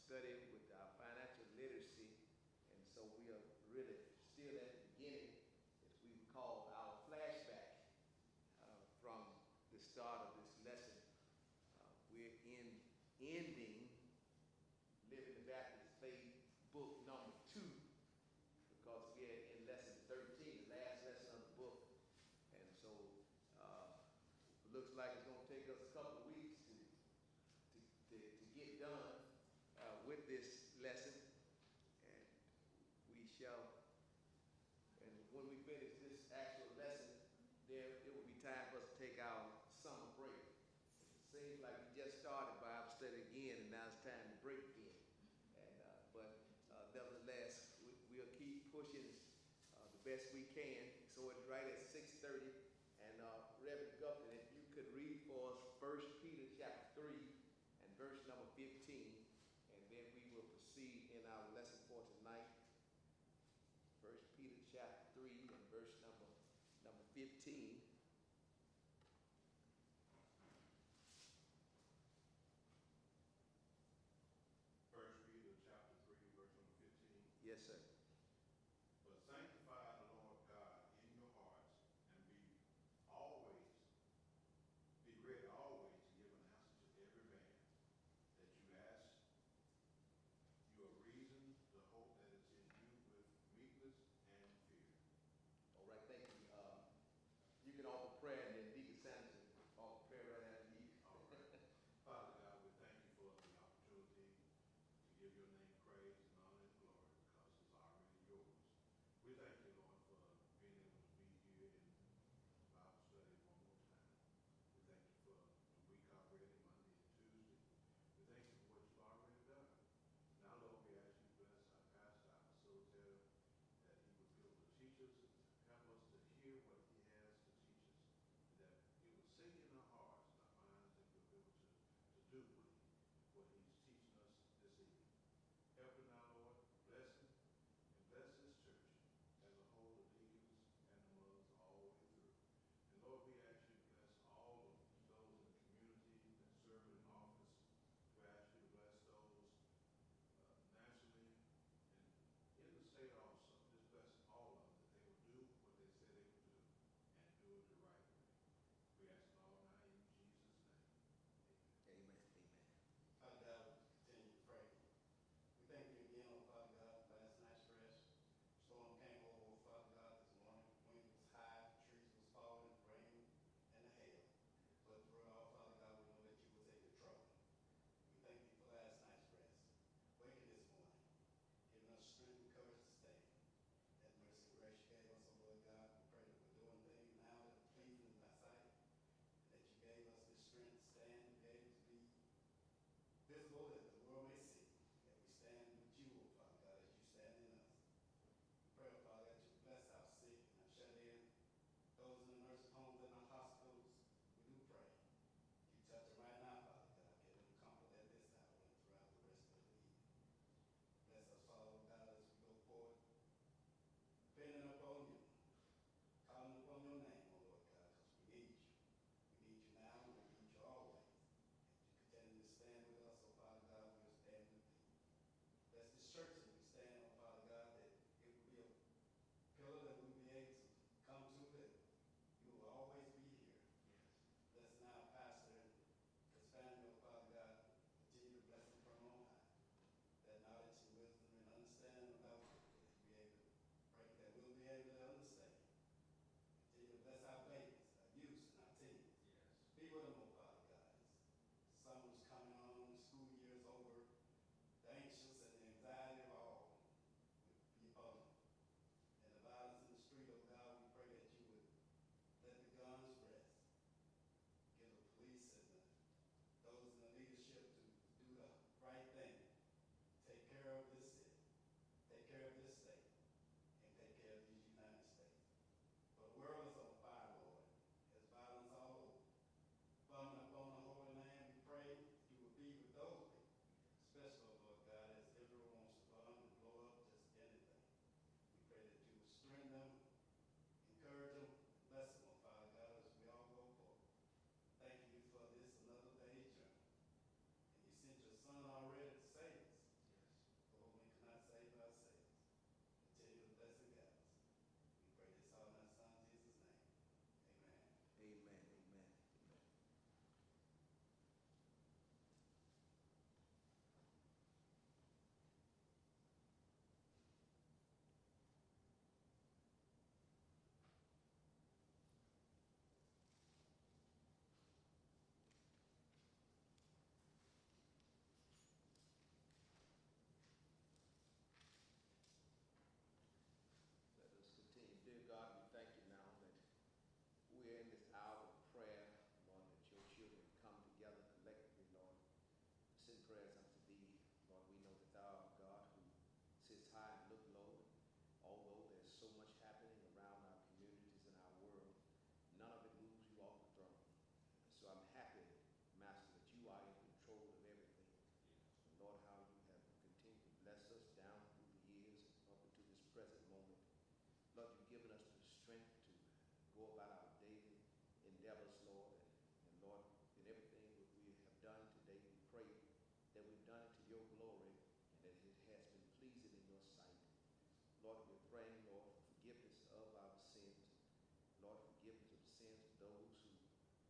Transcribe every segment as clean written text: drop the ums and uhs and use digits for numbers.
study with our financial literacy, and so we are really still at the beginning, as we would call our flashback from the start of this lesson. We're ending Living the Baptist Faith book number 2, because we're in lesson 13, the last lesson of the book, and so it looks like it's going to take us a couple of weeks to get done with this lesson, and we shall, and when we finish this actual lesson, it will be time for us to take our summer break. It seems like we just started Bible study again, and now it's time to break again. But nevertheless, we'll keep pushing the best we can. So it's right at 6:30, and Reverend Guthrie, if you could read for us 1 Peter chapter 3 and verse number 15, and then we will proceed in our lesson for tonight. 1 Peter chapter 3 and verse number 15. First Peter chapter 3, verse number 15. Yes, sir. But sanctify the Lord God in your hearts, and be ready always to give an answer to every man that you ask you a reason to hope that is in you with meekness and fear. All right, thank you. You can offer prayer, and then Deacon Sanderson offer prayer right after you. All right. Father God, we thank you for the opportunity to give your name praise and honor and glory, because it's our Lord, forgive us of sins of those who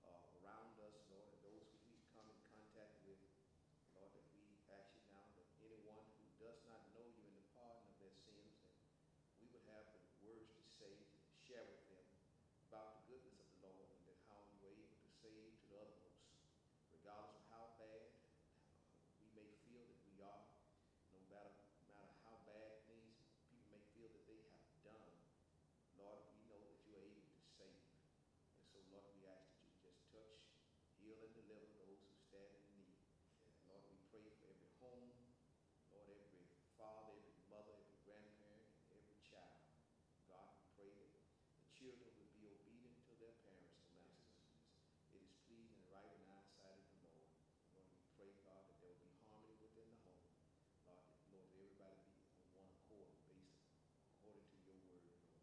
are around us, Lord, and those who we come in contact with. Lord, that we ask you now that anyone who does not know you in the pardon of their sins, that we would have the words to say, to share with them about the goodness of the Lord, and that how you are able to save to the uttermost, regardless of how bad we may feel that we are, no matter how bad things people may feel that they have done. Lord, we know that you are able to save. And so, Lord, we ask that you just touch, heal, and deliver those who stand in need. Lord, we pray for every home, Lord, every father, every mother, every grandparent, and every child. God, we pray that the children would be obedient to their parents, the masters. It is pleasing and right in our sight of the Lord. Lord, we pray, God, that there will be harmony within the home. Lord, that everybody be on one accord based according to your word, Lord.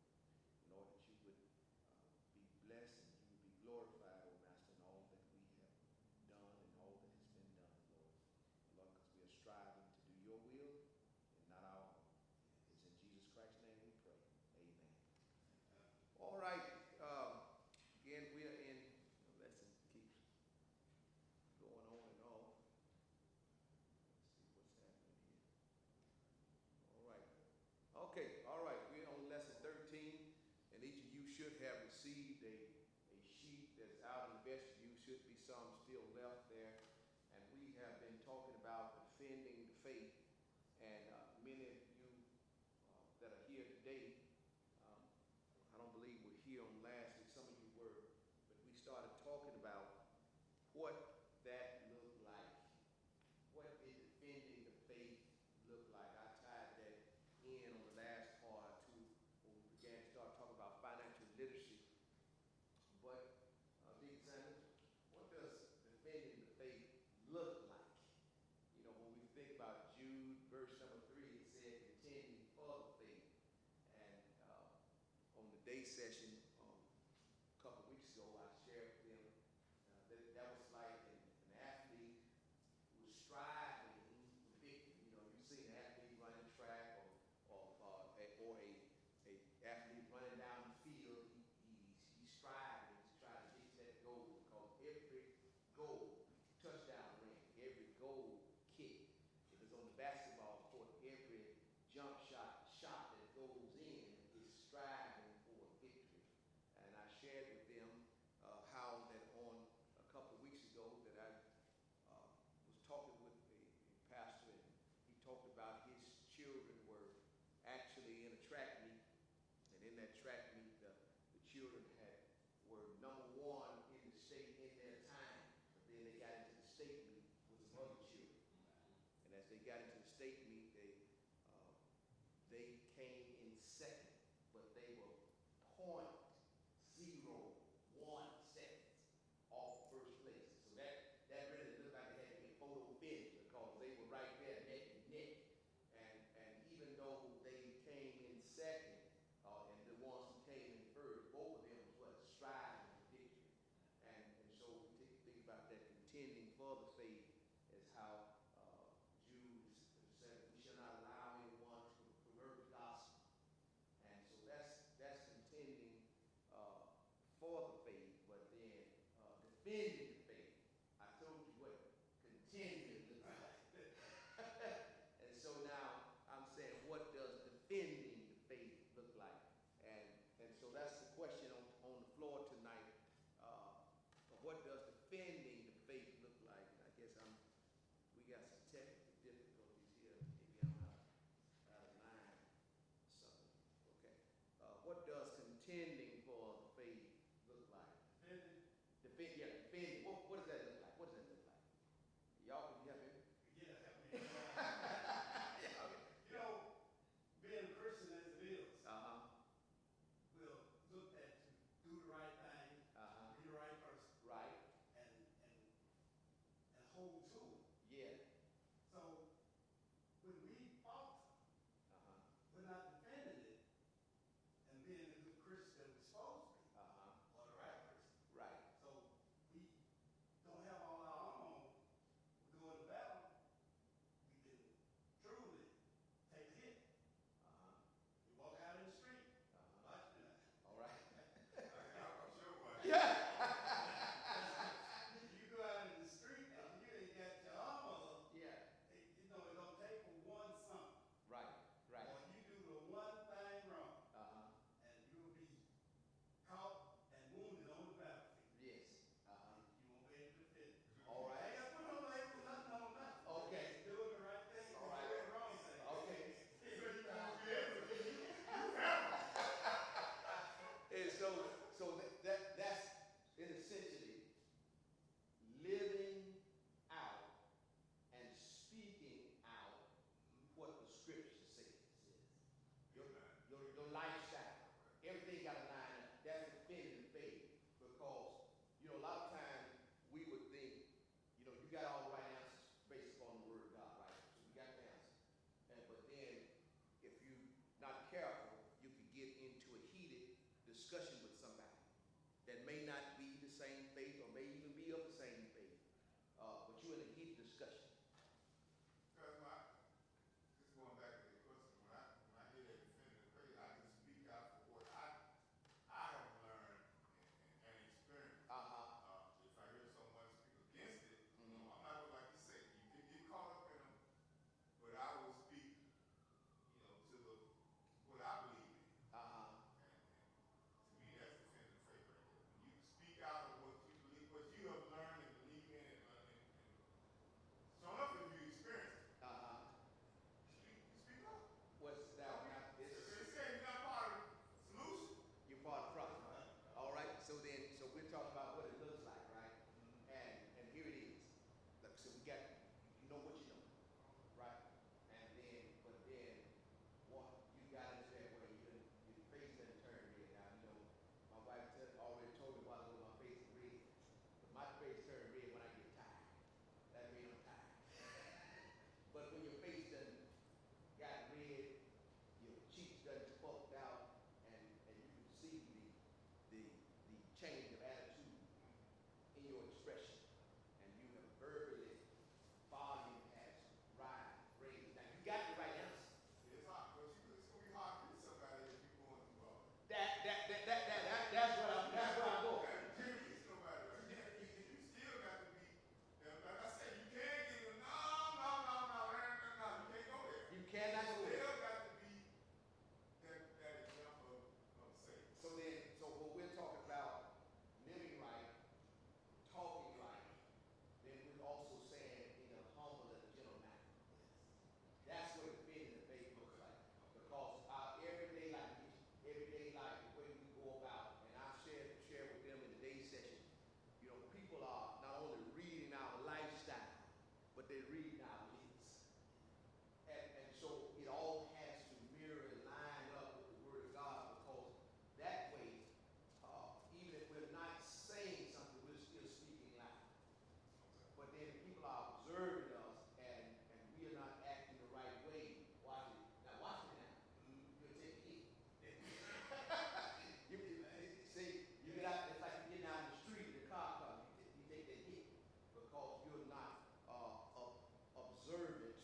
Lord, that you would be blessed and you would be glorified, O Master, in all that we have done and all that has been done, Lord. Lord, because we are striving to do your will and not our own. It's in Jesus Christ's name we pray. Amen. All right. Again, we are in the lesson keeps going on and on. Let's see what's happening here. All right. Okay. All right. We're on lesson 13, and each of you should have received a sheet that's out in the vestibule. Should be some still left there. And we have been talking about defending the faith. And many of you that are here today, I don't believe were here on last week. Some of you were, but we started talking about what that looked like. What did defending the faith look like? I tied that in on the last part too, when we began to start talking about financial literacy. But Deacon Sanders, what does defending the faith look like? You know, when we think about Jude, verse number 3, it said, contending for the faith. And on the day session a couple of weeks ago, I shared with them that was like an athlete who was striving for victory. You know, you've seen an athlete running track or a athlete running down the field. He's striving to try to get to that goal, because every goal, touchdown ring, every goal kick, if it's on the basketball court, every jump shot that goes in is striving for victory. And I shared with them how that on a couple of weeks ago that I was talking with a pastor, and he talked about his children were actually in a track meet, and in that track meet, the children were number one in the state in their time. But then they got into the state meet with some other children, and as they got into the state meet, they came in second, but they were 0.01 seconds off first place. So that really looked like they had to be photo finish, because they were right there neck and neck. And even though they came in second, and the ones who came in first, both of them was striving for victory. And so we think about that contending for the faith as how Jude said, we shall not allow anyone to pervert the gospel. And so that's contending for the faith, but then defending the faith. I told you what contending looks like. And so now I'm saying, what does defending the faith look like? And so that's the question on the floor tonight. What does defending the faith look like? And I guess we got some technical difficulties here. Maybe I'm out of line or something. Okay. What does contending for the faith look like? Defending. What does that look like? What does that look like? Y'all, can you help me? Yeah, help me. Yeah. You know, being a Christian as it is, Uh-huh. will look at to do the right thing, Uh-huh. be the right person, Right. and hold to it. Yeah. So when we falter, Uh-huh. we're not defending it and being the good Christian that we're supposed to be, Uh-huh. or the right person. Right. So we discussion with somebody that may not be the same faith or may even be of the same faith, but you're in a heated discussion. Because just going back to the question, when I hear that definitive faith, I can speak out for what I have learned and experienced. If I hear someone speak against it, you know, I'm not gonna, like you say, you can get caught up in them, but I will speak, you know, to what I believe in. And to me, that's definitive faith right there. When you speak out of what you believe, what you have learned and believe in, and so enough if you experience it. You speak up. What's that? It's saying you're not part of the solution. You're part of the problem, right? All right. So we're talking about what it looks like, right? And here it is. Look, so we got, you know what you know, right? And then, but then, what you got into that way, your face doesn't turn red. Now, you know, my wife already told me a while ago my face is red, but my face turns red when I get tired. That means I'm tired. But when your face doesn't got red, your cheeks done puffed out, and you can see the change of attitude in your expression, and you have verbally volume has raised. Now you got the right answer. It's hard, but it's gonna be hard to hit somebody if you're going through all that. That's what I'm going. You can't hit somebody right now. You still got to be, like I said, you can't get no. You can't go there. You cannot go there. Still got to be that example of faith. So when we're talking about living right, talking right, then we're also saying in a humble and gentle manner. That's what defending the faith looks like. Because our everyday life, the way we go about, and I share with them in the day session, you know, people are not only reading our lifestyle, but they're reading our lips. And so it all has to mirror and line up with the Word of God, because that way, even if we're not saying something, we're still speaking loud. But then if people are observing us and we are not acting the right way, watch it. Now watch it now. You'll take a hit. You get out, it's like you're getting out in the street, the car comes, you take that hit because you're not observant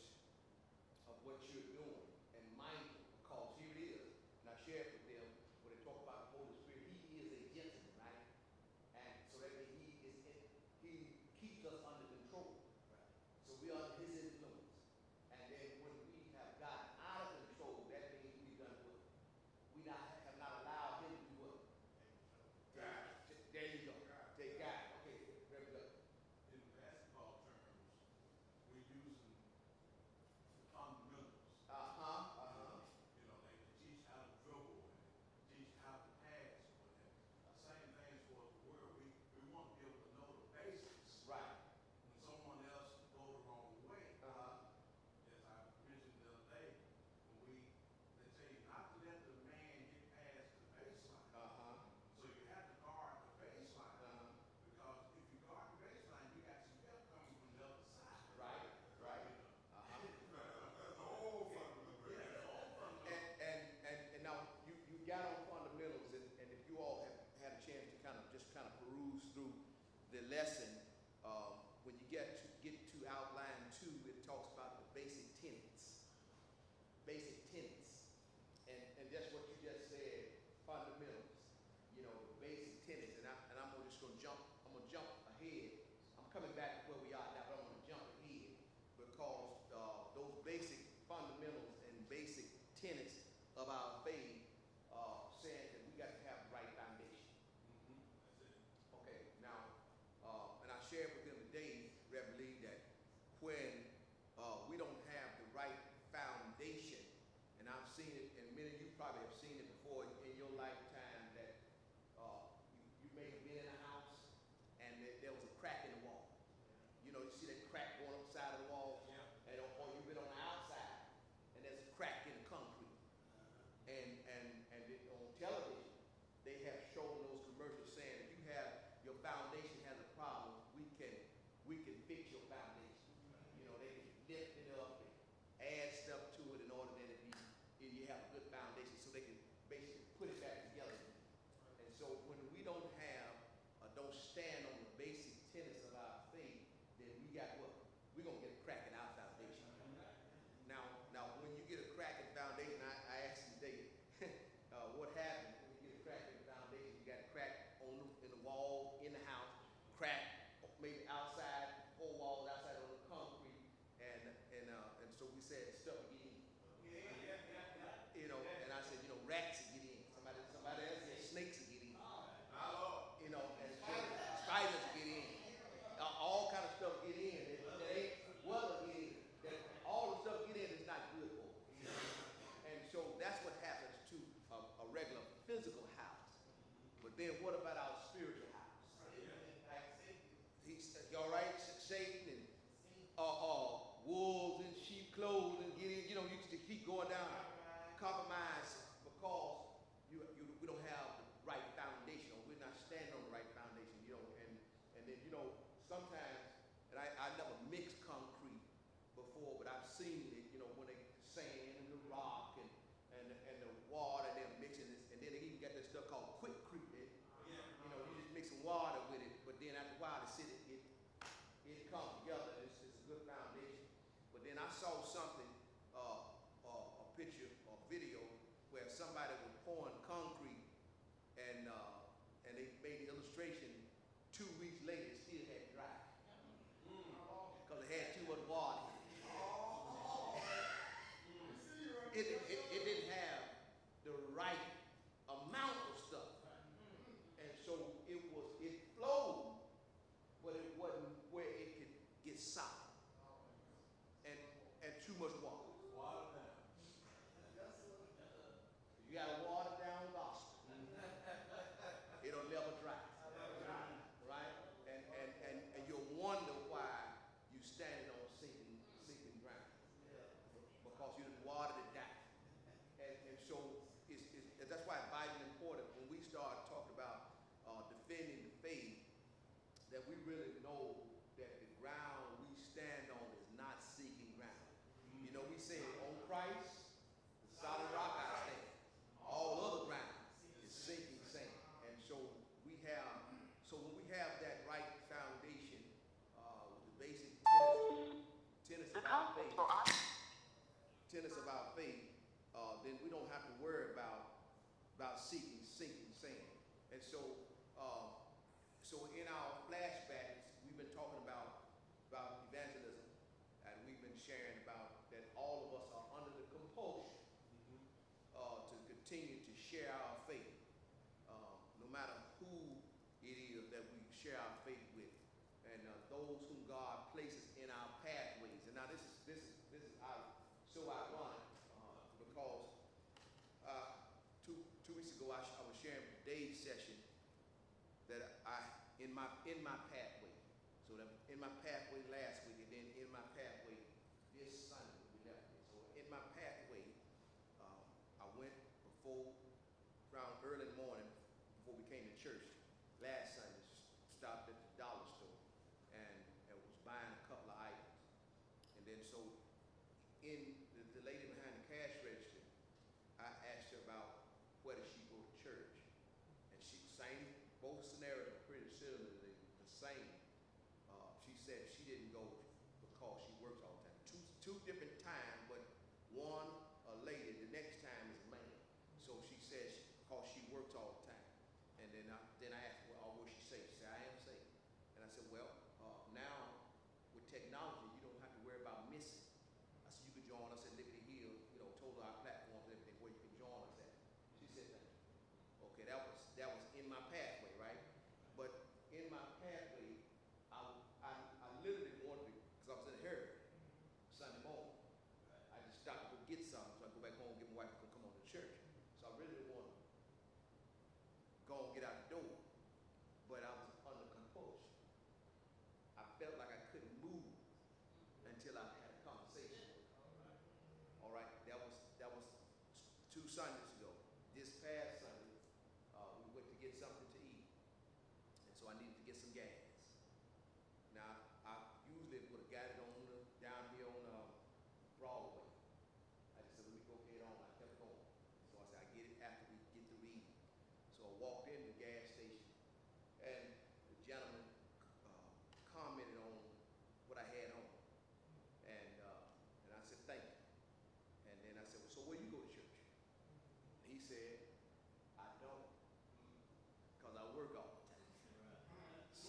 of what you're doing and mindful, because here it is. And I shared with them when they talk about the Holy Spirit, He is a gentleman, right? And so that means He keeps us under control. Right? So we are His influence. And then when we have gotten out of control, that means we've done what? We have not allowed Him to do what? There you go. Take God. Okay, there we go. In basketball terms, we're using the fundamentals. You know, they teach how to dribble and teach how to pass or whatever. Same thing for the word. We want to be able to know the basics. Right. When someone else go the wrong way, as I mentioned the other day, they tell you not to let the man get past the baseline. So you have to guard the baseline. Because if you guard the baseline, you got some help coming from the other side. Right. That's the whole fundamental. Yeah, the whole fundamental. And now you got on fundamentals, and if you all have had a chance to kind of peruse through the lesson, when you get to outline 2, it talks about the basic tenets. Basic tenets. And that's what you just said, fundamentals. You know, the basic tenets. And I'm just gonna jump ahead. I'm coming back to where we are now, but I'm gonna jump ahead because those basic fundamentals and basic tenets of our faith saying that we got to have the right foundation. Okay, now, and I shared with them today, Reverend, that when we don't have the right foundation, and I've seen it, and many of you probably have seen it before in your lifetime, that you may have been in a house and there was a crack in the wall. You know, you see that crack going up the side of the wall, or you've been on the outside and there's a crack in the concrete. And on television, they have shown those commercials saying if your foundation has a problem, we can fix your foundation. You know, we're gonna get a crack in our foundation. Now, when you get a crack in the foundation, I asked you today, what happens when you get a crack in the foundation? You got a crack in the wall, in the house, crack maybe outside, four walls outside on the concrete, and so we said stuff would get in. You know, and I said, rats would get in. Somebody else said snakes would get in. You know, and so spiders get in. All kind of stuff get in. That ain't weather get in. That all the stuff get in is not good for us. And so that's what happens to a regular physical house. But then what about our spiritual house? He's all right, Satan and wolves in sheep clothing get in. You just keep going down, compromise because we don't have the right foundation, or we're not standing on the right foundation. And then sometimes, and I never mixed concrete before, but I've seen it. When they sand and the rock and the water, they're mixing this, and then they even got this stuff called quickcrete. You just mix some water with it, but then after a while, it comes together. It's a good foundation. But then I saw something, a picture or video where somebody was pouring concrete, and they made the illustration. 2 weeks later, it still had dry because it had too much water. It didn't have the right amount of stuff, and so it flowed, but it wasn't where it could get solid, and too much water. You got a watered down gospel. It'll never dry. Right? And you'll wonder why you standing on sinking ground. Because you didn't water it down. And so that's why it's vitally important when we start talking about defending the faith, that we really know that the ground we stand on is not sinking ground. We say on Christ, the solid rock I stand. All other ground is sinking sand. And so when we have that right foundation, with the basic tenets of our faith, then we don't have to worry about sinking sand. And so in our flashbacks, we've been talking about evangelism, and we've been sharing about that all of us are under the compulsion to continue to share our faith, no matter who it is that we share our faith with, and those whom God places in our pathways. And now this is so ironic because 2 weeks ago I was sharing with Dave's session that in my pathway. So that in my pathway last week, and then in my pathway this Sunday we left it. So in my pathway, I went around early in the morning before we came to church last Sunday, stopped at the dollar store and was buying a couple of items. And then so in the lady behind the cash register, I asked her about where does she go to church. And both scenarios are pretty similar, the same. She said she didn't go because she works all the time. Two different times, but one a lady, the next time is a man. So she says because she works all the time. And then I asked her, well, what she say? She said, I am saved. And I said, well, now with technology, you don't have to worry about missing. I said, you can join us at Liberty Hill, told her our platforms and everything where you can join us at. She said, thank you. Okay, that was in my pathway, right? But in my pathway, I literally wanted to, because I was in a hurry Sunday morning. I just stopped to go get something, so I go back home and get my wife to come on to church. So I really didn't want to go and get out the door, but I was under compulsion. I felt like I couldn't move until I had a conversation. All right, that was 2 Sundays ago. This past Sunday, we went to get something to eat, and so I needed to get some gas. Now, I usually would have got it down here on Broadway. I just said, let me go head on. I kept going. So I said, I get it after we get to reading. So I walked in the gas station, and the gentleman commented on what I had on.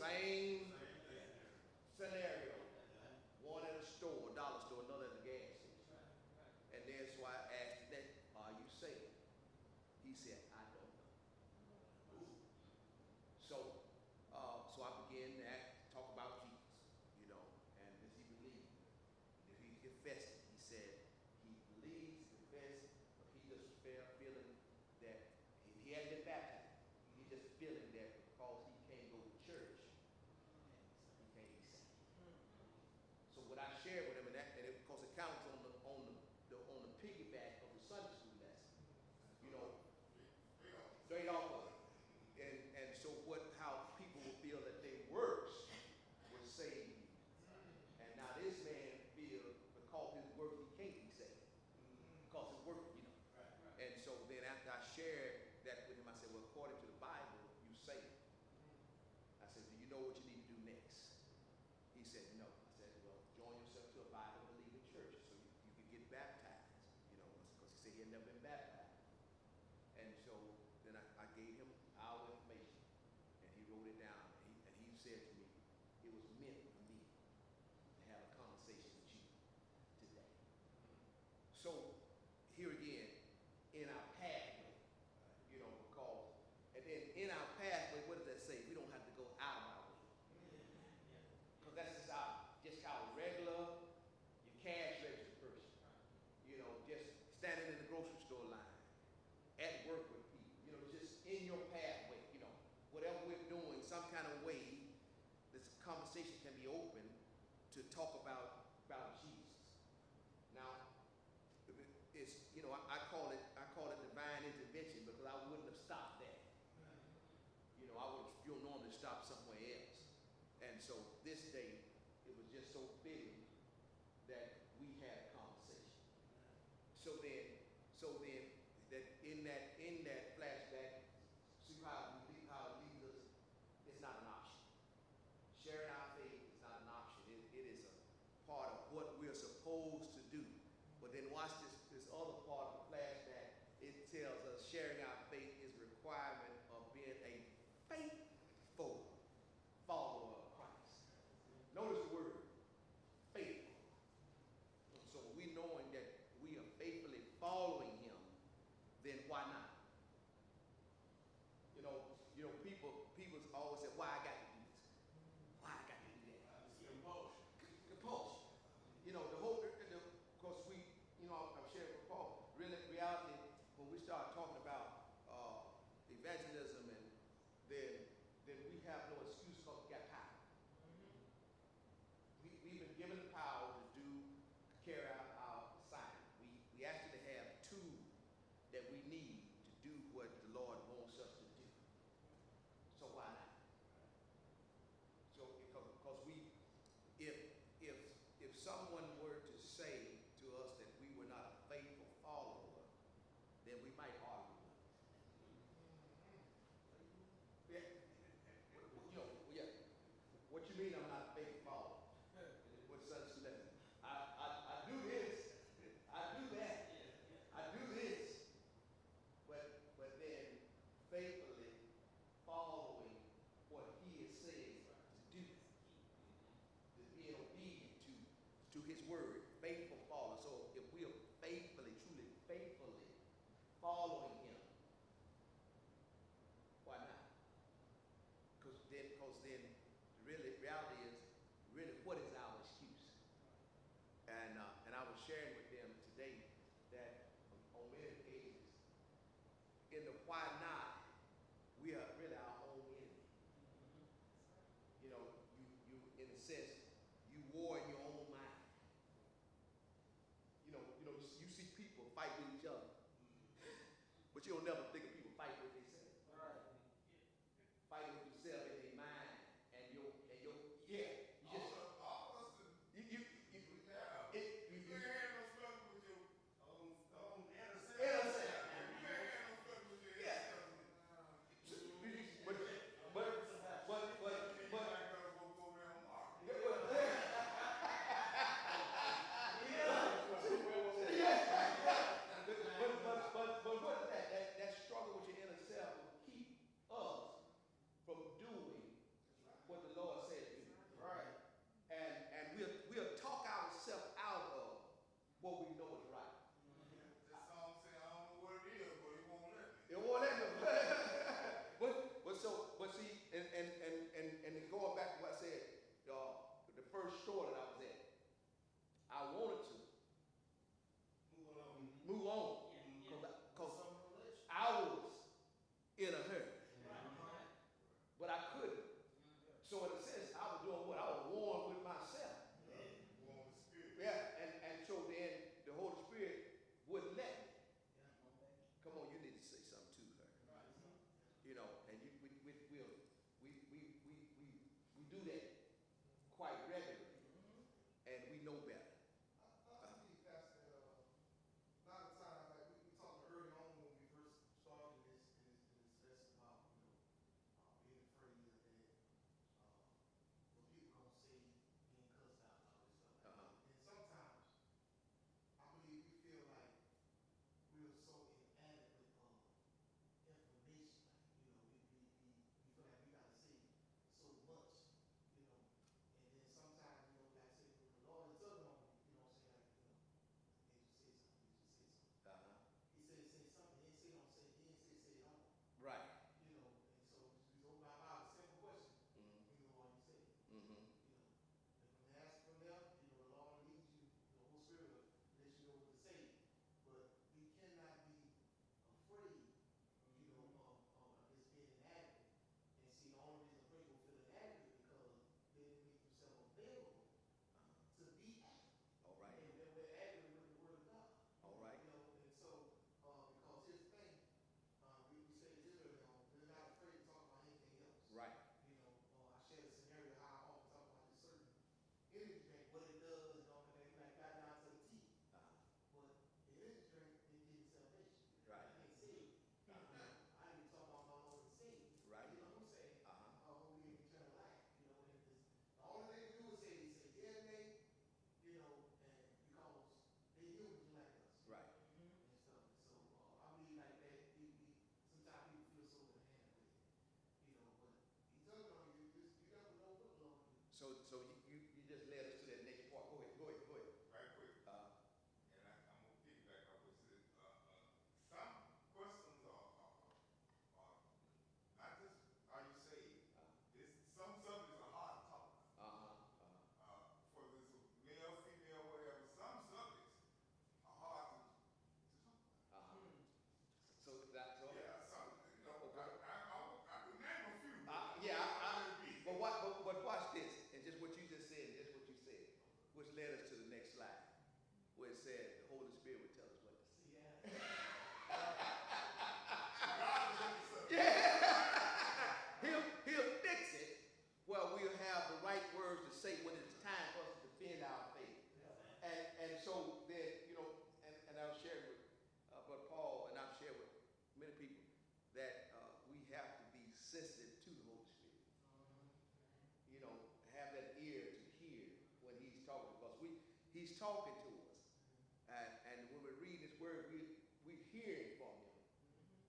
Same scenario. One at a store, dollar store, another at the gas station. And then so I asked him that, are you saved? He said, I don't know. So, so I began to talk about Jesus, you know, and does he believe? If he confessed it, he said he believes, confessed, but he just felt feeling that he hadn't been baptized. He just feeling that because he can't go to church, he can't be saved. So what I shared with him, and because it counts on the piggyback of the Sunday school lesson, you know, straight off of it. And so how people will feel that their works will save you. And now this man feels because his work he can't be saved. Because his work, you know. And so then after I shared that with him, I said, well, according to the Bible, you saved. I said, do you know what you need to do next? He said, no. I said, well, join yourself to a Bible-believing church so you can get baptized, you know, because he said he had never been baptized. And so then I gave him our information, and he wrote it down, and he said to me, it was meant for me to have a conversation with you today. So here again, in our pathway, you know, because, and then in our pathway, what does that say? We don't have to go out of our way. Because that's just how regular, your cash register person, you know, just standing in the grocery store line, at work with people, you know, just in your pathway, you know, whatever we're doing, some kind of way, this conversation can be open to talk about Jesus. Now, it's, you know, I call it divine intervention because I wouldn't have stopped there. You know, you'll normally stop somewhere else. And so this day, it was just so big that we had a conversation. So then that in that flashback, see how it leads us, it's not an option. Sharing our faith is not an option. It is a part of what we're supposed to do. But then watch this other part of the flashback. It tells us sharing our faith is a requirement of being a faithful follower of Christ. Notice the word, faithful. So we knowing that we are faithfully following him, then why not? You know, people's always say, why I got to do this? Why I got to do that? Compulsion. You know, because we, you know, I'm sharing with Paul, really, reality, when we start talking about evangelism, and then we have no excuse because we got power. We've been given the power to carry out our assignment. We actually have tools that we need to do what the Lord wants us to do. So why not? So because if someone were to say to us that we were not a faithful follower, then we might argue with it. Yeah. You know, yeah. What you mean I'm not a faithful follower? What Sunday school lesson? I do this. I do that. I do this. But then faithfully following what he has said to do. To be obedient to his word. Faithful follower. So if we are faithfully, truly faithfully following him, why not? Because then really reality is really what is our excuse? And I was sharing with them today that on many occasions, in the why not, we are really our own enemy. You know, you in a sense, you war in your own mind. You know, you see people fight with each other, but you don't never think of people fight with themselves. Fighting with yourself in their mind and your yeah. But what is that? That's do that quite regularly, and we know better. I think that's a lot of times, like we talked early on when we first started this lesson about, being afraid of that, what people gonna say, being cussed out and all this stuff like that. And sometimes, I believe we feel like we're so inadequate of information, like, we feel like we gotta say so much, you know, and then sometimes, like I say, when the Lord is tugging on you, saying like, hey, just say something, just say something. He said, say something. He didn't say don't say. He didn't say it all. Right. And so we open our mouth, simple question. We know all you say. Mm-hmm. And from there, from there, the Lord leads you. The Holy Spirit will let you know what to say. But we cannot be afraid, of this being inadequate. And see, the only reason afraid will feel inadequate because they didn't make themselves available to be adequate. All right. And we're adequate with the Word of God. All right. And so, because here's the thing, we said this earlier on, we're not afraid to talk about anything else. Right. I shared a scenario how I often talk about this certain energy drink, what it does, and all that, like got down to the T. But the energy drink didn't give you salvation. Right. I can't say it. I didn't talk about my Lord and Savior. Right. You know what I'm saying? Uh-huh. Who gave me eternal life. And the only thing we do is say yeah, nay, and because they human like us. Right. And stuff. So I mean, like that. Sometimes people feel so in hand with it, But he told on you. You never know what the Lord do. So you just led us to that next part. Go ahead. Right quick. Uh, And I'm gonna piggyback off what you said. Some questions are not just are you saved. Some subjects are hard to talk about. For this male, female, whatever. Some subjects are hard to talk about. So that's all. Yeah, some. I could name a few. But watch this, and just what you just said, which led us to the next slide, where it said the Holy Spirit would tell us what to say. Yeah. He'll fix it. Well, we'll have the right words to say when it's time for us to defend our faith. And so then, and I've shared with Brother Paul, and I've shared with many people that we have to be sensitive to the Holy Spirit. Have that ear to hear when he's talking, because he's talking to us. And when we read his word, we're hearing from him.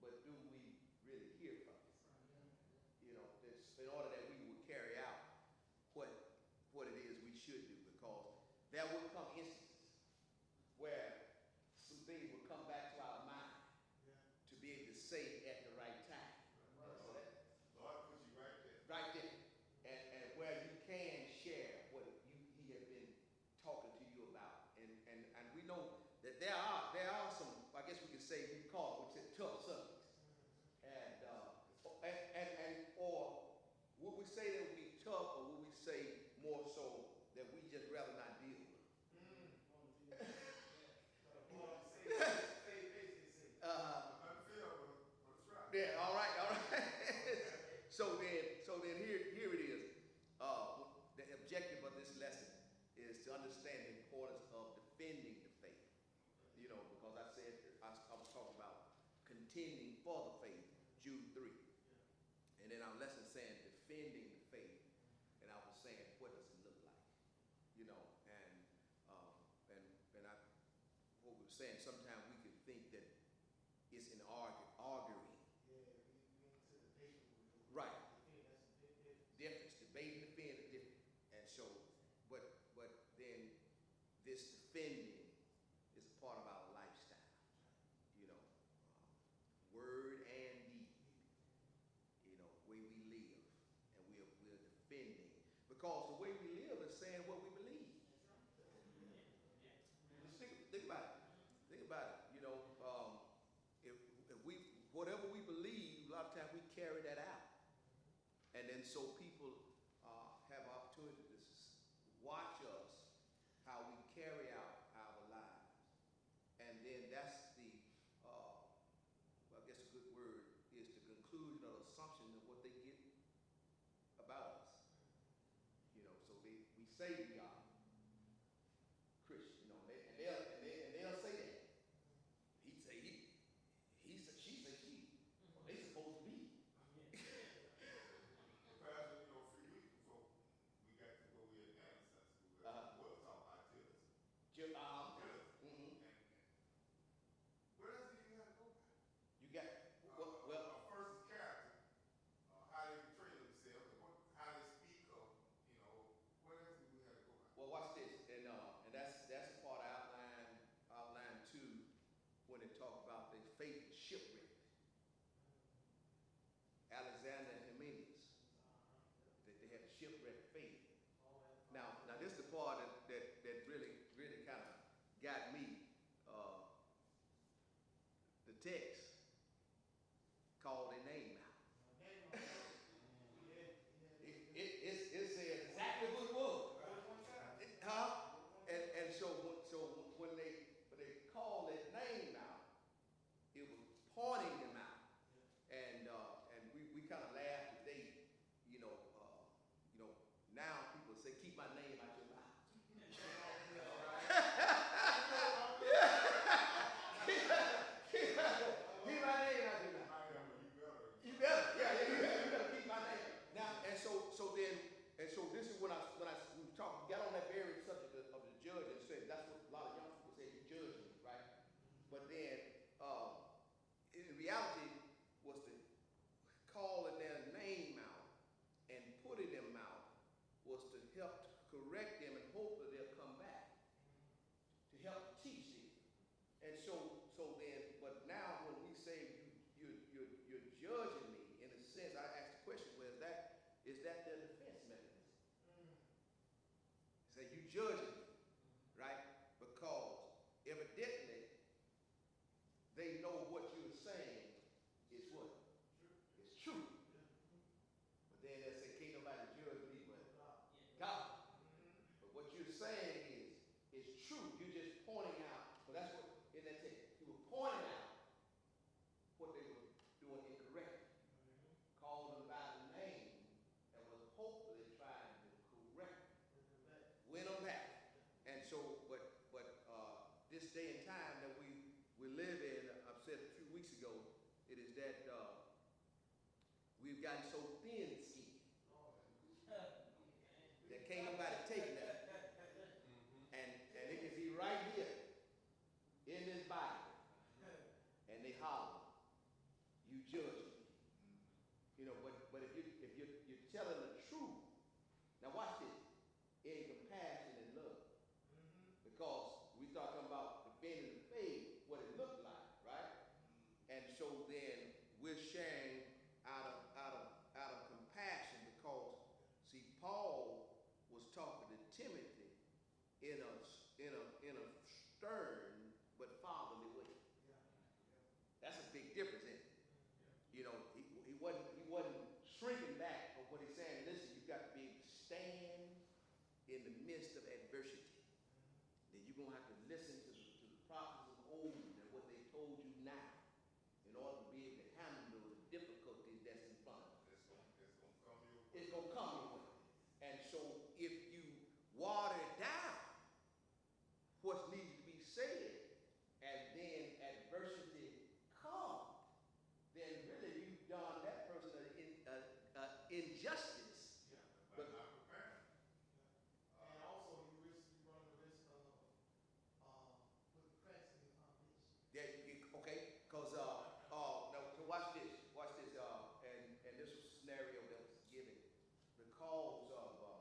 But do we really hear from him? In order that we would carry out what it is we should do, because there will come instances where some things will come back to our mind to be able to say at the right time. Lord put you right there. Right there. And where you can share what he has been talking to you about. And we know that there are some, I guess we could say, we call it tough subjects. Or would we say that would be tough, or would we say more so that we just rather not deal with? Yeah, all right. So then here it is. The objective of this lesson is to understand the importance of defending the faith. Because I said I was talking about contending for the faith, Jude 3. And then our lesson saying defending the faith. And I was saying, what does it look like? What we were saying, sometimes we can think that it's an arguing. Right. Difference. Debate and defend are different. And so, but then this defending is a part of our lifestyle. Word and deed. Way we live. And we're defending. Because the way we live is saying what we believe. Just think about it. Think about it. If we, whatever we believe, a lot of times we carry that out. And then so people have opportunity to watch us, how we carry out our lives. And then that's the, I guess a good word is the conclusion or assumption of what they get about us. say we are Christian, you know, and they'll say that. He'd say he said she said she. Well, they supposed to be. Pastor, you know, a few weeks before we got to where we at now in Sunday school, Uh-huh. we was talking about jealousy. Mm-hmm. And where does it even have to go back? You got well. A person's character, how they portray themselves, how they speak of, you know, what else do we have to go back? Well, watch this, and that's the part I outline too when they talk about the faith shipwreck. Alexander and Hymenaeus, that they had a shipwreck faith. Now this is the part that really kind of got me. The text called their name out. It said exactly what it was. And so when they called that name out, it was pointing them out. And we kind of laugh today, you know, now people say, keep my name out your mouth. Keep my name out your mouth. You better, you better keep my name. Now, and so this is when we got on that very subject of the judge and said that's what a lot of young people say, you judge me, right? But then, in reality, was to calling their name out and putting them out was to help correct them and hopefully they'll come back to help teach them. And so then, but now when we say you're judging me, in a sense, I ask the question, well, is that their defense mechanism? Say you judging me, right? Because evidently they know what you're saying is what? It's true. But then they say, can't nobody judge me but God. But what you're saying is true. You're just pointing out, but that's what in that text, you were pointing out what they were doing incorrectly. Called them by the name and was hopefully trying to correct them. Win them back. And so, but this day and time that we live in, I've said a few weeks ago, it is that we've gotten so thin-skinned that can't nobody take that. And it can be right here in this Bible, and they holler, you judge me. You know, but if you're telling the truth, now watch this, in compassion and love, because we talking about defending the faith, what it looked like, right? And so then we're sharing out of compassion, because see, Paul was talking to Timothy in a stern but fatherly way. That's a big difference, isn't it? You know, he wasn't shrinking back from what he's saying. Listen, you've got to be able to stand in the midst of adversity. Then you're gonna have to listen to the prophets of old and what they told you now, in order to be able to handle the difficulties that's in front of you. It's gonna come your way. And so if you water it down, what needs to be said, and then adversity comes, then really you've done that person an injustice. But And also you run the risk of putting cracks in your foundation. okay, because now so watch this, and this was a scenario that was given because of the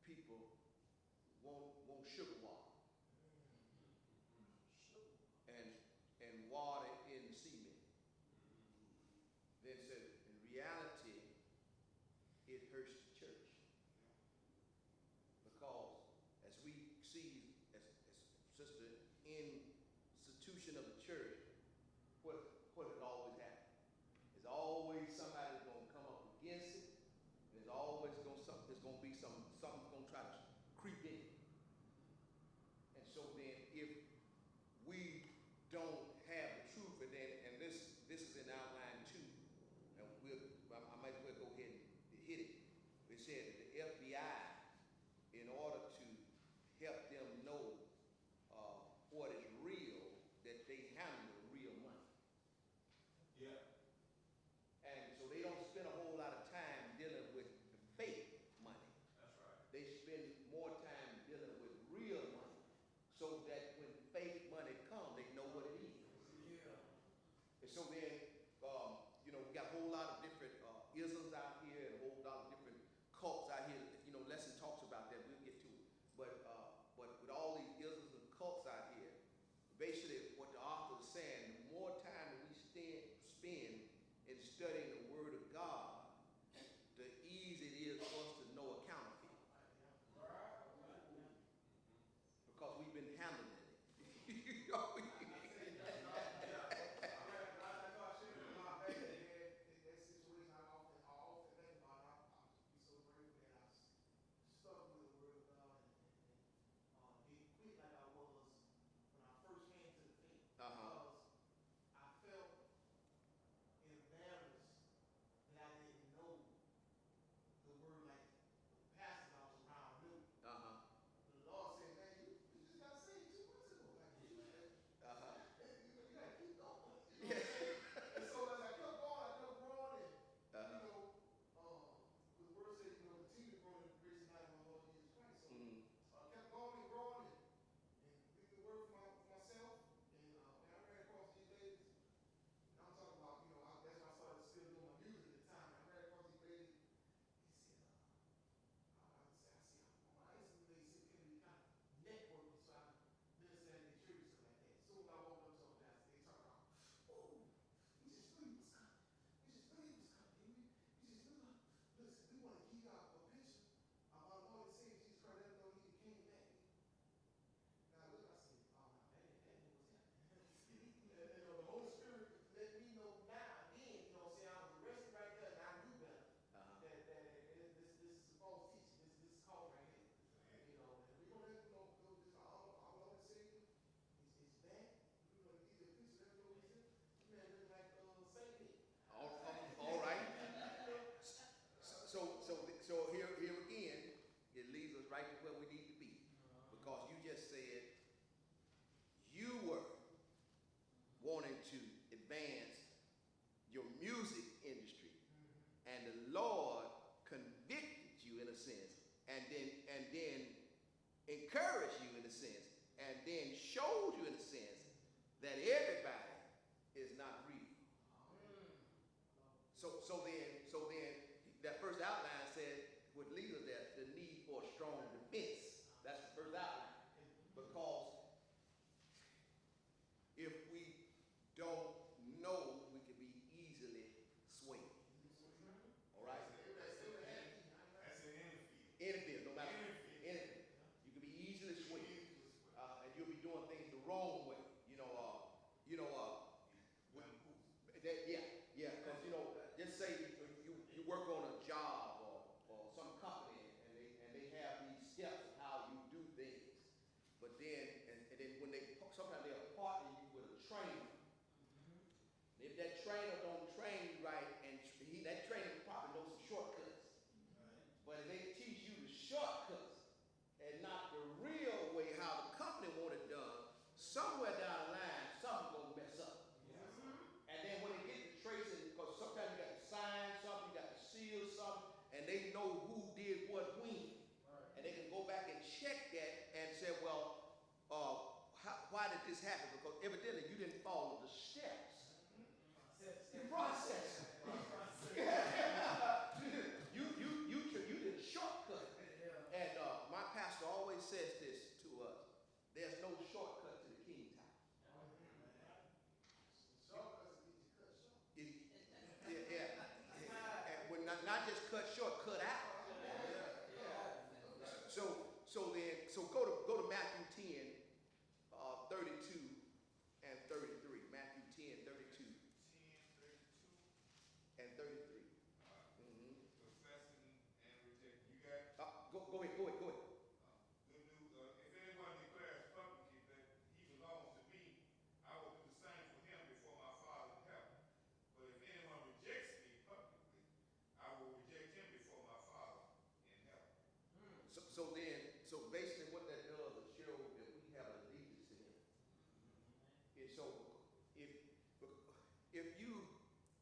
people won't sugar water and water in cement. Then said in reality it hurts the church, because as we see as sister institution of the church, what it always happens. There's always somebody that's gonna come up against it. There's always gonna be something's gonna try to creep in. And so then if we don't have the truth, and this is in outline 2, said that the FBI, in order to help them know what is real, that they handle real money. Yeah. And so they don't spend a whole lot of time dealing with fake money. That's right. They spend more time dealing with real money so that when fake money comes, they know what it is. And so then, we got a whole lot of different isms out here and a whole lot of different cults out here. Lesson talks about that. We'll get to it. But with all these isms and cults out here, basically what the author is saying, the more time that we spend in studying the Word of God, the easier it is for us to know a counterfeit. Because we've been handling it. All right. So here again, it leads us right to where we need to be. Because you just said you were wanting to advance your music industry, and the Lord convicted you in a sense, and then encouraged you in a sense, and then showed you in a sense that everybody is not real. So then that first outline said what leads us there, the need for a strong defense. That's the first outline. Because if we don't know, we can be easily swayed. All right? That's in any field. Any field, no matter anything. You can be easily swayed. And you'll be doing things the wrong way. Yeah, because just say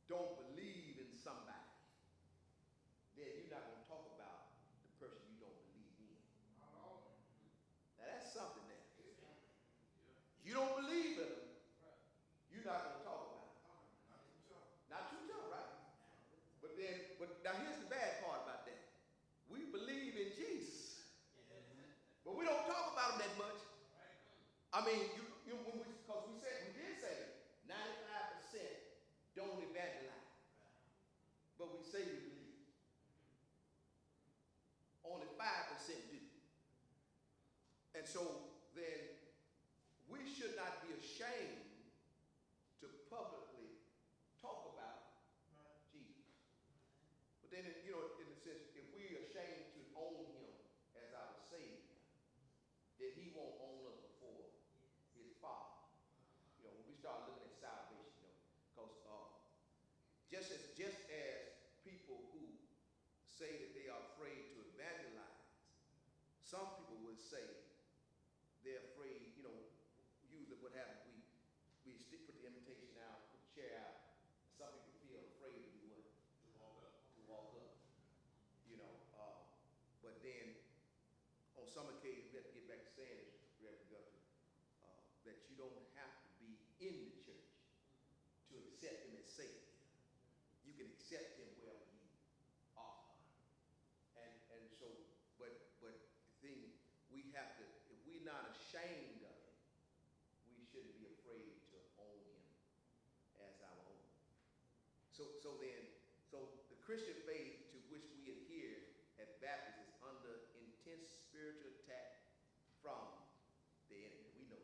don't believe in somebody, then you're not going to talk about the person you don't believe in. Now that's something there. You don't believe in them, you're not going to talk about it. Not too tough, right? But now here's the bad part about that. We believe in Jesus, but we don't talk about him that much. I mean, because we did say 95% don't evangelize, but we say we believe. Only 5% do. And so then we should not be ashamed to publicly talk about Jesus. But then, in the sense, if we're ashamed to own him as our Savior, then he won't own us before his Father. When we start looking at salvation, because just as people who say that they are afraid to evangelize, some people would say they're afraid, usually what happens, we put the invitation out, put the chair out. Some people feel afraid to do what? To walk up. But then on some occasions we have to get back to saying this, Reverend Guthrie, that you don't have to be in the church to accept him as Savior. You can accept him wherever you are. And so, but the thing, we have to, if we're not ashamed of him, we shouldn't be afraid to own him as our own. So the Christian faith to which we adhere at Baptist is under intense spiritual attack from the enemy. We know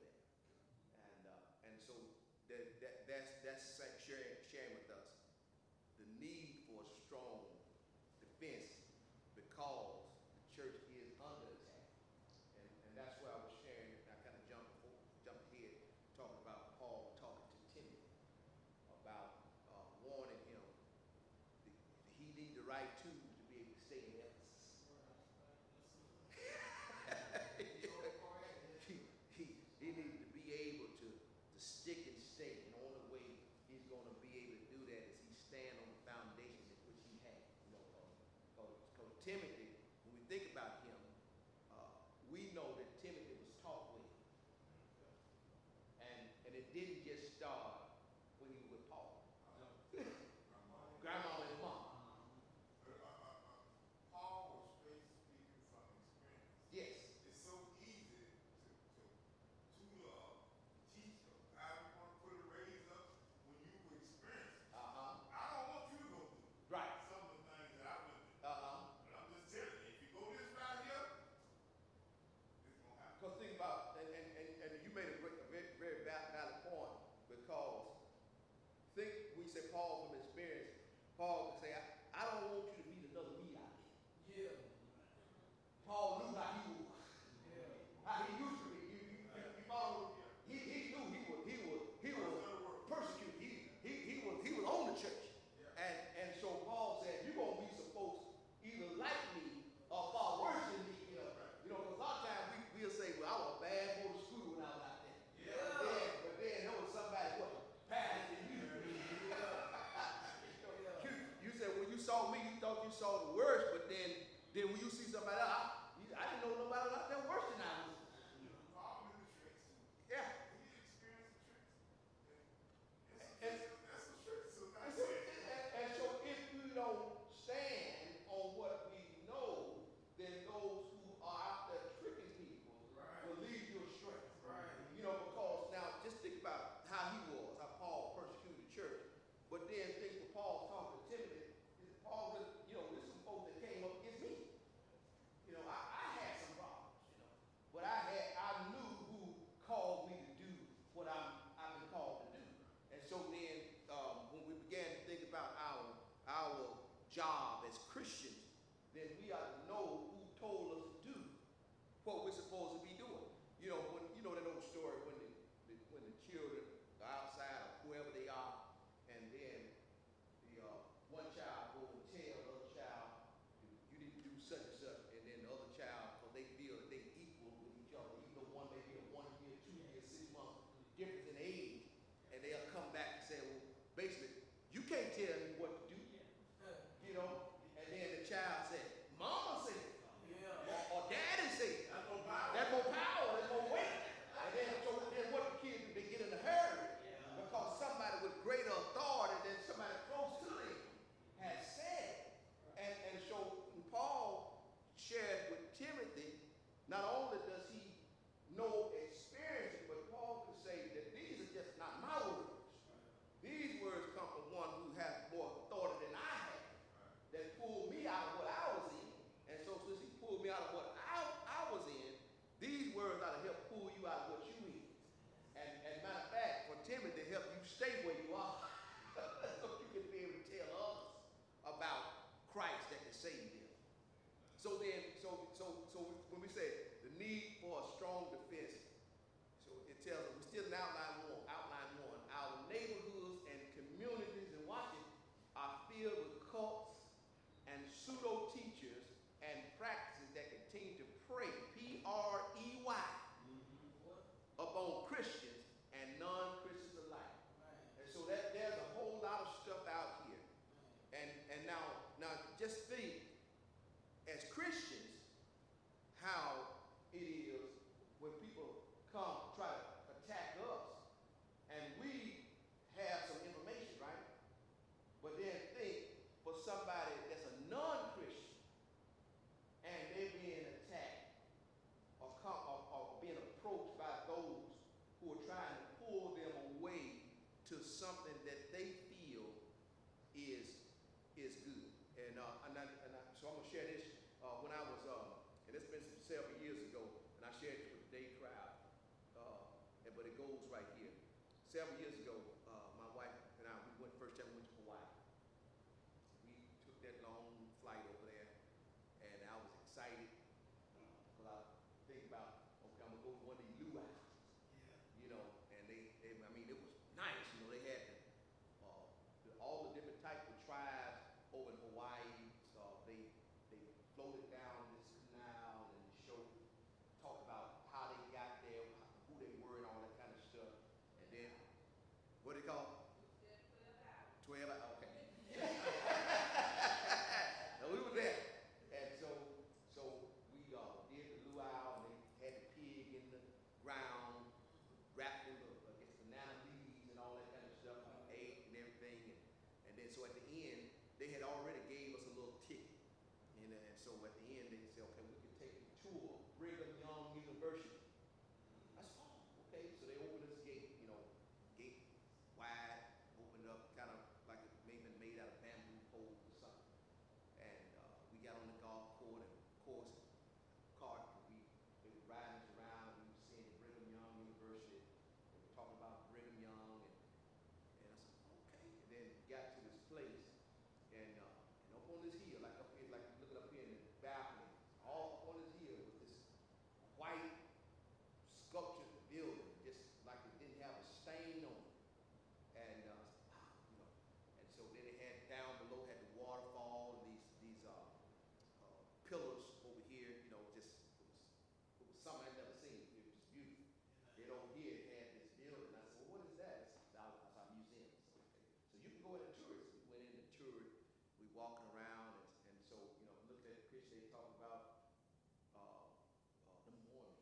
that. And so that's sharing with us the need for a strong defense because the church is under attack. And that's why I was sharing, I kind of jumped ahead, talking about Paul talking to Timothy about warning him that he needs the right tools to be able to stay in Ephesus. he needs to be able to stick and stay. And the only way he's going to be able to do that is he stand on the foundation that which he had. Because Timothy, when we think about him, we know that Timothy was taught with. And it didn't just start when he was with Paul. Grandma and mom. Paul was straight speaking from experience. Yes. It's so easy to teach them how you want to put a raise up when you were experienced. I don't want you to go through Right. some of the things that I went through. Uh-huh. But I'm just telling you, if you go this route here, it's going to happen. Because think about, and you made a very, very valid point, because we say Paul from experience, Paul can say, I don't want you to meet another me out there. Yeah. Paul knew how he was. Yeah. How he used to be. You follow? He knew he was persecuted. He was on the church. Yeah. And so Paul said, you're going to be supposed to either like me or far worse than me. Because a lot of times we'll say, well, I was a bad boy to school when I was out there. Yeah. But then there was somebody what passed than you. You said when you saw me, you thought you saw the worst, but then when you see somebody else, I didn't know nobody out there worse than I was. Paul knew the tricks. Yeah. He experienced the tricks. And That's the tricks. So that's so, it. and so if we don't stand on what we know, then those who are out there tricking people will lead you astray. Right. Because now just think about how Paul persecuted the church. But then think what Paul's talking to Timothy, Paul really, there's some folks that came up against me. several years ago, my wife and I, we went first time we went to Hawaii. We took that long flight over there, and I was excited because I think about, okay, I'm gonna go to one of these luau's, you know, and I mean, it was nice, you know, they had all the different types of tribes over in Hawaii. They floated down this canal and talked about how they got there, who they were, and all that kind of stuff. And then, what do they call it? 12 hours. Okay. Now, we were there, and so we did the luau, and they had the pig in the ground, wrapped in against banana leaves and all that kind of stuff. We ate and everything, and then so at the end, they had already gave us a little ticket, and so at the end they said, okay, we can take you tour Brigham Young University. I said, oh, okay. So they opened this gate, you know, gate wide, opened up, kind of like it may have been made out of bamboo poles or something. And we got on the golf court, and of course, they were riding us around, and we were seeing Brigham Young University. They were talking about Brigham Young, and I said, okay. And then got to this place, and up on this hill, like up here, like looking up here in the balcony, all up on this hill was this white sculptured building, just like it didn't have a stain on it. And wow, you know. And so then they had down below had the waterfall and these pillars over here, you know, just it was something I'd never seen. It was beautiful. Then over here it had this building. I said, well, what is that? It's our museum. So, okay. So you can go in and tour it. So we went in and toured. We walking around, and so, you know, looked at the picture. They talked about the Mormons.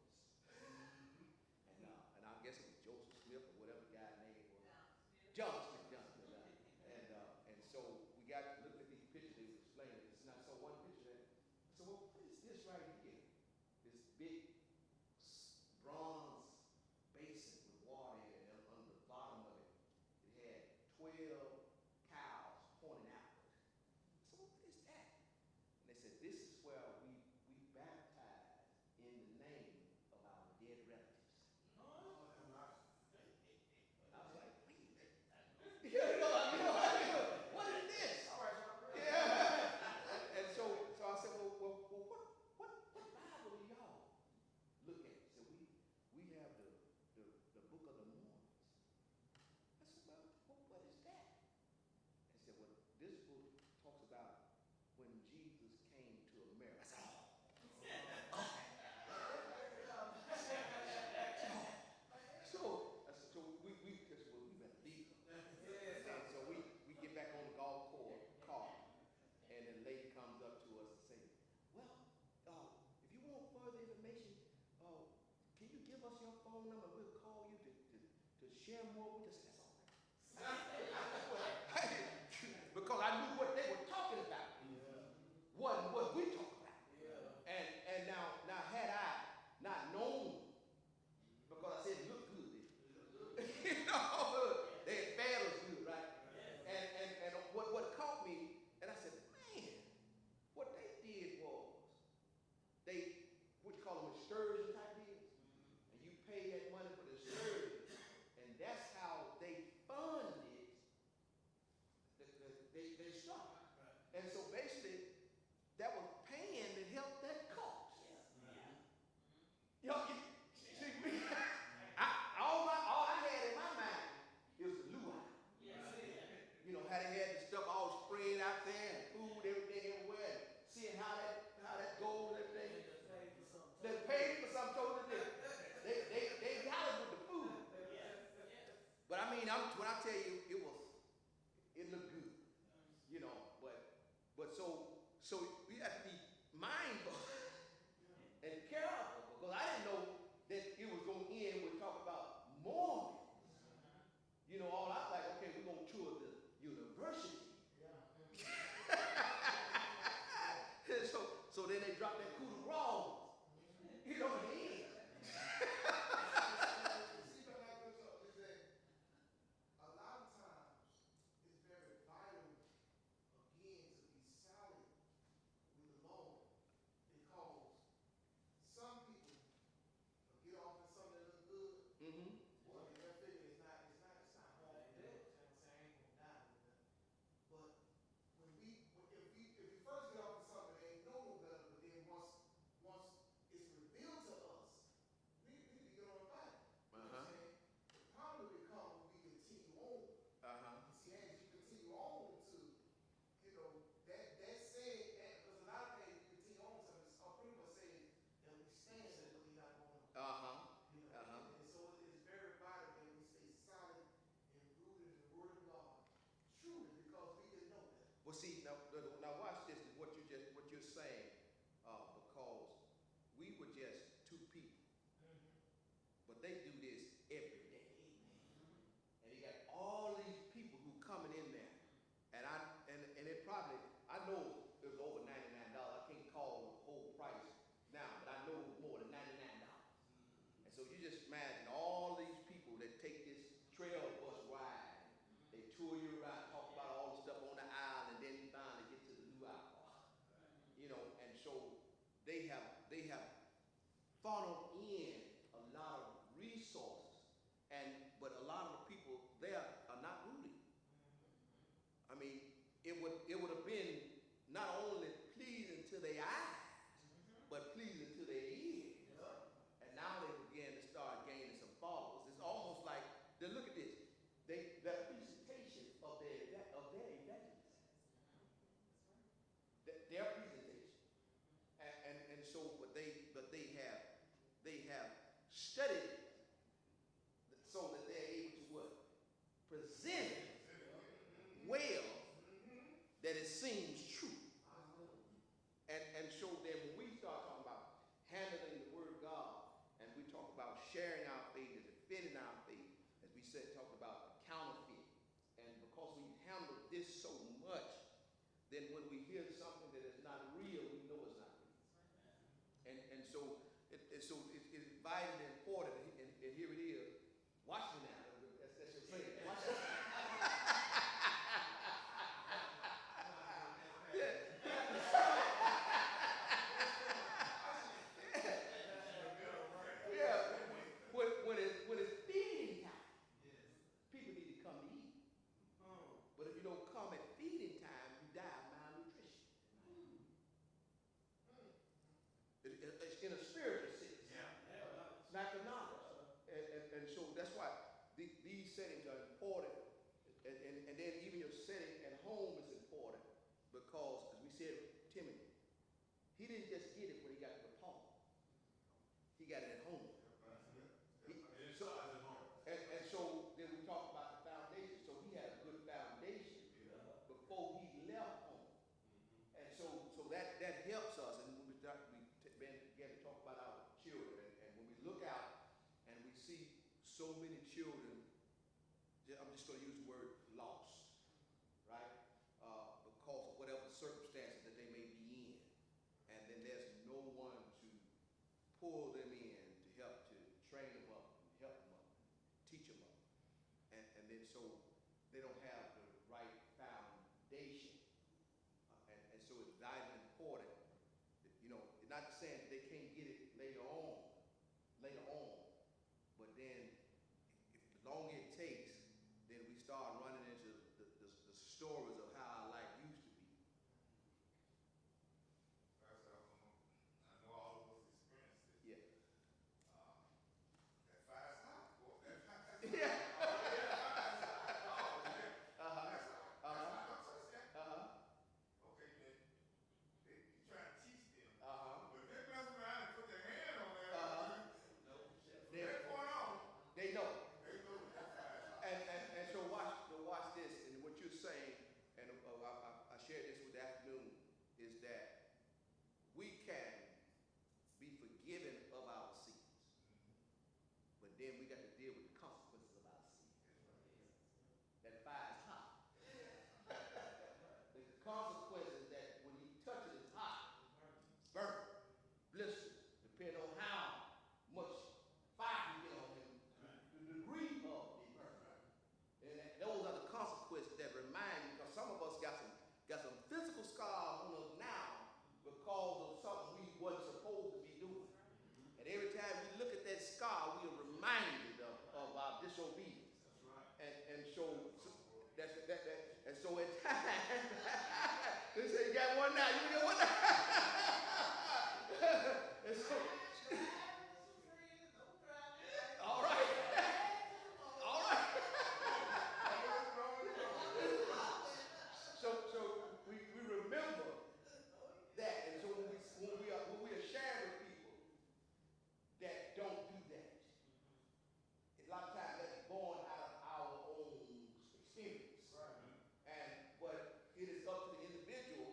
And I guess it was Joseph Smith or whatever the guy's name was. John Smith. And so we got looked at these pictures. They were explaining this. And I saw one picture that. So what is this right here? This big bronze basin with water in it, and on the bottom of it, it had 12 cows pointing outward. So what is that? And they said, this is where we baptize in the name of our dead relatives. I was like, wait a minute. What is this? Yeah. And so I said, well, what Bible do y'all look at? So we have the Book of the Mormons. I said, well, what is that? He said, well, this book talks about when Jesus came to America. I said, So we better leave. And so we get back on the golf course car, and the lady comes up to us and say, well, if you want further information, can you give us your phone number? We'll call you to share more with us. That's all right. Because I knew what they were talking about. Wasn't what we talk about. And now had I not known, because I said it looked good, you know, they had fed us good, right? And what caught me, and I said, man, what they did was they what you call them excursion type deals, and you pay that money for the excursion, and that's how they funded the stuff. And so basically, that was paying to help that cost. You know, see, all I had in my mind is the luau. You know, how they had the stuff all sprayed out there, and food, everything everywhere, and seeing how that goes and everything. They paid for something totally different. They got it with the food. But I mean, when I tell you, it looked good. You know, but so we have to be mindful and careful, because I didn't know that it was going to end with talking about Mormons. You know, all I was like, okay, we're going to tour the university. So then they dropped that coup de grace. You know what I mean? A lot of now watch this. What you're saying, because we were just two people, but they do this every day, and you got all these people who coming in there, and it probably, I know it was over $99. I can't call the whole price now, but I know it was more than $99. And so you just imagine all these people that take this trail bus ride. They tour you around, talk about all the stuff on the aisle, and then you finally get to the new aisle. You know, and so they have funneled in a lot of resources, but a lot of the people there are not rooting. I mean, it would have been not only pleasing to their eyes, but pleasing to their ears. And now they begin to start gaining some followers. It's almost like, look at this, their presentation of their evangelism. Their presentation. And so, but they have studied it so that they're able to what? Present it well, that it seems true. And so then when we start talking about handling the word of God, and we talk about sharing our faith and defending our faith, as we said, talked about counterfeit. And because we handle this so much, then when we hear something that is not real, we know it's not real. And so it's vital and important, and here it is. Watch me now. That's your friend. Watch me. When it's feeding time, people need to come to eat. But if you don't come at feeding time, you die of malnutrition. It's in a spiritual sense, not the knowledge. And so that's why these settings are important. And then even your setting at home is important, because, as we said, Timothy, he didn't just get it when he got to the Paul. He got it at home. And so then we talked about the foundation. So he had a good foundation before he left home. And so that helps us. And when we began to talk about our children, and when we look out and we see so many children, I'm just going to use the word lost, right? Because of whatever circumstances that they may be in. And then there's no one to pull them in to help to train them up and help them up, teach them up. And then so they don't have the right foundation. And so it's vitally important. You know, not saying that they can't get it later on, but then if the longer it takes, then we start running into the stories of how our life used to be. I know all of us experienced it. Yeah. That fire's hot. Boy, that fire's hot. Yeah. Okay, then you try to teach them. But if they mess around and put their hand on there, they're going on. They know. They know that fire's hot. And so watch this, and what you're saying, and I shared this with the afternoon, is that we can be forgiven of our sins, but then we got to deal with the consequences of our sins. That fire is hot. The consequences that when he touches it, it's hot, burn, blisters, depending on how much fire you get on him, the degree of the burn. And those are the consequences that remind you, because some of us got some physical scars on us now because of something we wasn't supposed to be doing. And every time we look at that scar, we are reminded of our disobedience. And so and so at times, they say you got one now, you got one now. And so, all right. So we remember that, and so when we are sharing with people that don't do that, a lot of times that's born out of our own experience. But it is up to the individual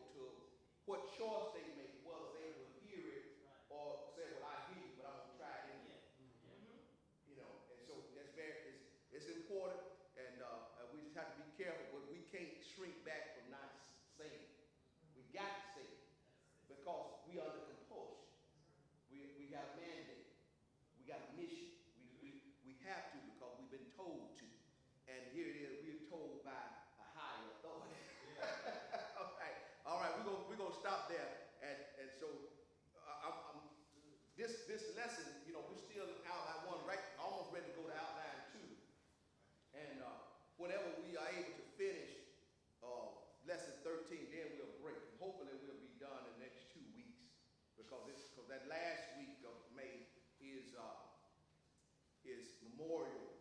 out there, and so this lesson, you know, we're still in outline 1, right, almost ready to go to outline 2. And whenever we are able to finish lesson 13, then we'll break. Hopefully we'll be done in the next 2 weeks, because that last week of May is Memorial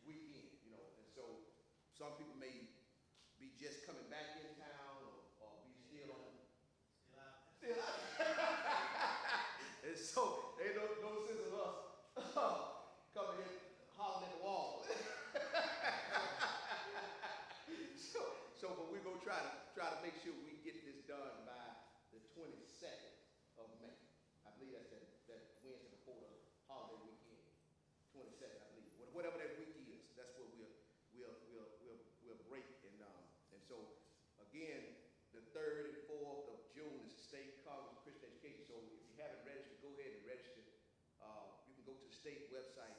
Weekend, you know, and so some people may be just coming back in town, or be still on. Still out. And so they no sense of us coming in hollering at the wall. But we're gonna try to make sure we get this done by the 22nd of May. I believe that's that Wednesday before the holiday weekend. 22nd, I believe. Whatever that week is, that's what we'll break. And so again, the 3rd and 4th of June is the State Congress of Christian Education. So if you haven't registered, go ahead and register. You can go to the state website